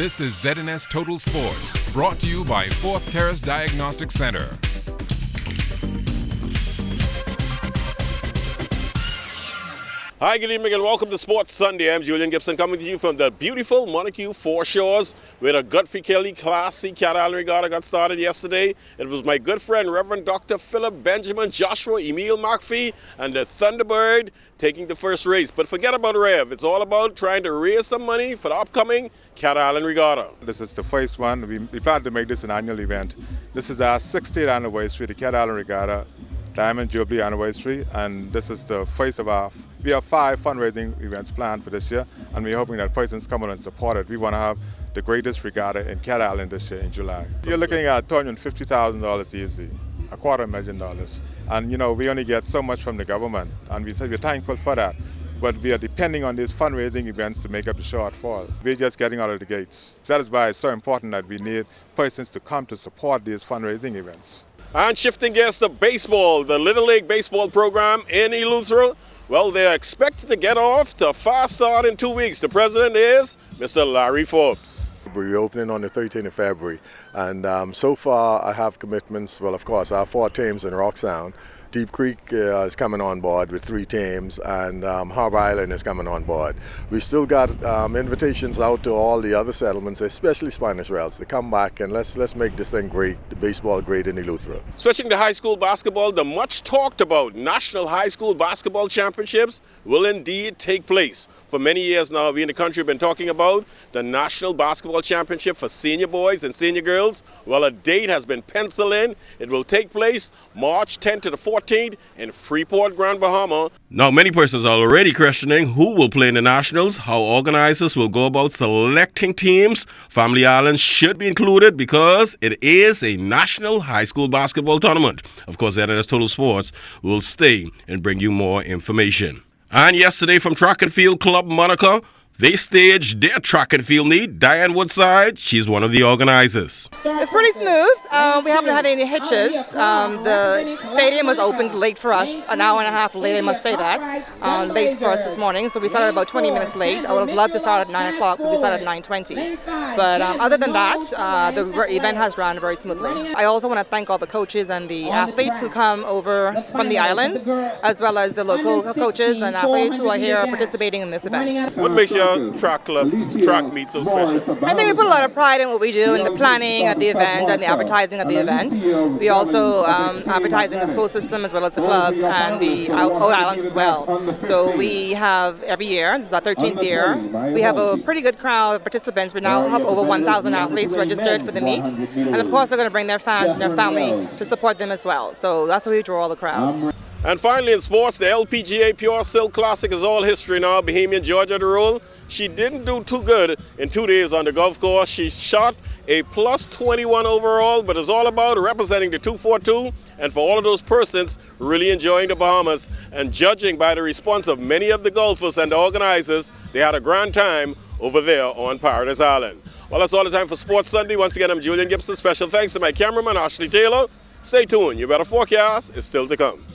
This is ZNS Total Sports, brought to you by Fourth Terrace Diagnostic Center. Hi, good evening and welcome to Sports Sunday. I'm Julian Gibson coming to you from the beautiful Montague Foreshores, where the Godfrey Kelly Class C Cat Island Regatta got started yesterday. It was my good friend Reverend Dr. Philip Benjamin Joshua Emil McPhee and the Thunderbird taking the first race. But forget about Rev. It's all about trying to raise some money for the upcoming Cat Island Regatta. This is the first one. We've had to make this an annual event. This is our 60th anniversary, the Cat Island Regatta Diamond Jubilee anniversary, and this is the first of our. We have 5 fundraising events planned for this year, and we're hoping that persons come on and support it. We want to have the greatest regatta in Cat Island this year in July. You're looking at $250,000 easy, $250,000. And you know, we only get so much from the government, and we're thankful for that. But we are depending on these fundraising events to make up the shortfall. We're just getting out of the gates. That is why it's so important that we need persons to come to support these fundraising events. And shifting gears to baseball, the Little League baseball program in Eleuthera. Well, they're expected to get off to a fast start in 2 weeks. The president is Mr. Larry Forbes. We're reopening on the 13th of February, and so far I have commitments. Well, of course, I have 4 teams in Rock Sound. Deep Creek is coming on board with 3 teams, and Harbor Island is coming on board. We still got invitations out to all the other settlements, especially Spanish Wells, to come back and let's make this thing great, the baseball great in Eleuthera. Switching to high school basketball, the much talked about National High School Basketball Championships will indeed take place. For many years now, we in the country have been talking about the National Basketball Championship for senior boys and senior girls. Well, a date has been penciled in. It will take place March 10th to the 14th in Freeport, Grand Bahama. Now, many persons are already questioning who will play in the Nationals, how organizers will go about selecting teams. Family Islands should be included because it is a National High School Basketball Tournament. Of course, ZNS Total Sports will stay and bring you more information. And yesterday from Track and Field Club Monaco, they staged their track and field meet. Diane Woodside, she's one of the organizers. It's pretty smooth. We haven't had any hitches. The stadium was opened late for us, an hour and a half late, I must say that, late for us this morning. So we started about 20 minutes late. I would have loved to start at 9 o'clock, but we started at 9:20. But other than that, the event has run very smoothly. I also want to thank all the coaches and the athletes who come over from the islands, as well as the local coaches and athletes who are here participating in this event. What makes your track meet so special? I think we put a lot of pride in what we do, in the planning at the event and the advertising at the event. We also advertise in the school system as well as the clubs and the islands as well. So we have every year, this is our 13th year, we have a pretty good crowd of participants. We now have over 1,000 athletes registered for the meet. And of course, they're going to bring their fans and their family to support them as well. So that's where we draw the crowd. And finally in sports, the LPGA Pure Silk Classic is all history now. Bahamian Georgia the role. She didn't do too good in 2 days on the golf course. She shot a plus 21 overall, but it's all about representing the 242 and for all of those persons really enjoying the Bahamas. And judging by the response of many of the golfers and the organizers, they had a grand time over there on Paradise Island. Well, that's all the time for Sports Sunday. Once again, I'm Julian Gibson. Special thanks to my cameraman, Ashley Taylor. Stay tuned. Your better forecast is still to come.